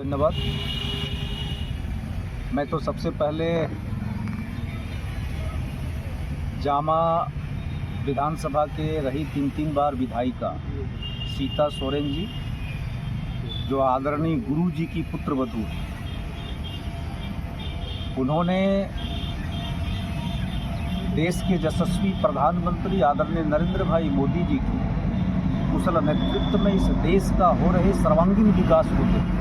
धन्यवाद। मैं तो सबसे पहले जामा विधानसभा के रही 3 बार विधायिका सीता सोरेन जी, जो आदरणीय गुरु जी की पुत्रवधू है, उन्होंने देश के यशस्वी प्रधानमंत्री आदरणीय नरेंद्र भाई मोदी जी की कुशल नेतृत्व में इस देश का हो रहे सर्वांगीण विकास को देखकर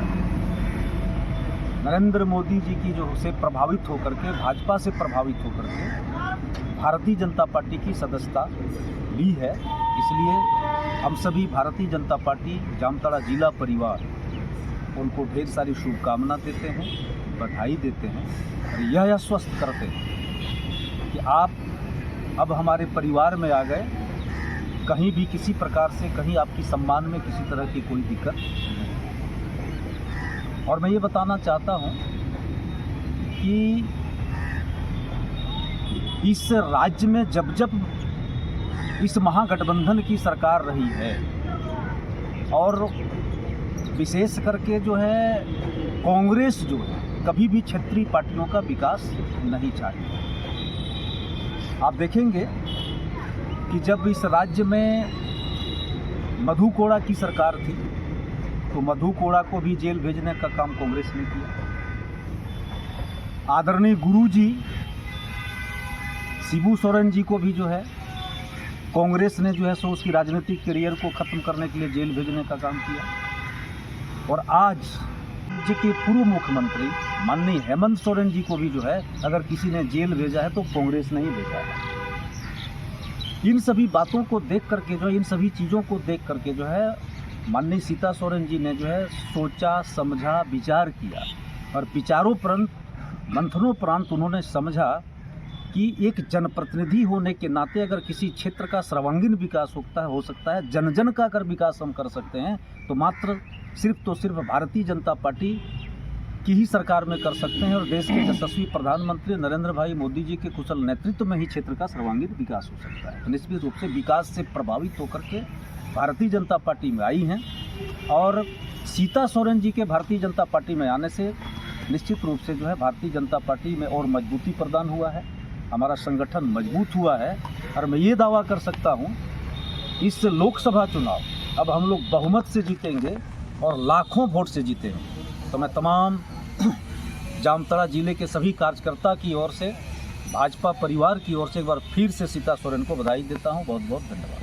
नरेंद्र मोदी जी की जो से प्रभावित होकर के, भाजपा से प्रभावित होकर के भारतीय जनता पार्टी की सदस्यता ली है। इसलिए हम सभी भारतीय जनता पार्टी जामताड़ा जिला परिवार उनको ढेर सारी शुभकामना देते हैं, बधाई देते हैं और यह आश्वस्त करते हैं कि आप अब हमारे परिवार में आ गए। कहीं भी किसी प्रकार से कहीं आपकी सम्मान में किसी तरह की कोई दिक्कत नहीं। और मैं ये बताना चाहता हूँ कि इस राज्य में जब जब इस महागठबंधन की सरकार रही है और विशेष करके जो है कांग्रेस जो है कभी भी क्षेत्रीय पार्टियों का विकास नहीं चाहती। आप देखेंगे कि जब इस राज्य में मधु कोड़ा की सरकार थी तो मधु कोड़ा को भी जेल भेजने का काम कांग्रेस ने किया। आदरणीय गुरु जी शिबू सोरेन जी को भी जो है कांग्रेस ने जो है सो उसकी राजनीतिक करियर को ख़त्म करने के लिए जेल भेजने का काम किया। और आज राज्य के पूर्व मुख्यमंत्री माननीय हेमंत सोरेन जी को भी जो है अगर किसी ने जेल भेजा है तो कांग्रेस ने ही भेजा है। इन सभी बातों को देख करके जो है, इन सभी चीज़ों को देख करके जो है माननीय सीता सोरेन जी ने जो है सोचा, समझा, विचार किया और विचारोपरांत, मंथनोपरांत उन्होंने समझा कि एक जनप्रतिनिधि होने के नाते अगर किसी क्षेत्र का सर्वांगीण विकास हो सकता है, जन जन का अगर विकास हम कर सकते हैं तो मात्र सिर्फ भारतीय जनता पार्टी की ही सरकार में कर सकते हैं। और देश के यशस्वी प्रधानमंत्री नरेंद्र भाई मोदी जी के कुशल नेतृत्व में ही क्षेत्र का सर्वांगीण विकास हो सकता है। तो निश्चित रूप से विकास से प्रभावित होकर के भारतीय जनता पार्टी में आई हैं और सीता सोरेन जी के भारतीय जनता पार्टी में आने से निश्चित रूप से जो है भारतीय जनता पार्टी में और मजबूती प्रदान हुआ है, हमारा संगठन मजबूत हुआ है। और मैं ये दावा कर सकता हूँ इस लोकसभा चुनाव अब हम लोग बहुमत से जीतेंगे और लाखों वोट से जीतेंगे। तो मैं तमाम जामताड़ा जिले के सभी कार्यकर्ता की ओर से, भाजपा परिवार की ओर से एक बार फिर से सीता सोरेन को बधाई देता हूँ। बहुत बहुत धन्यवाद।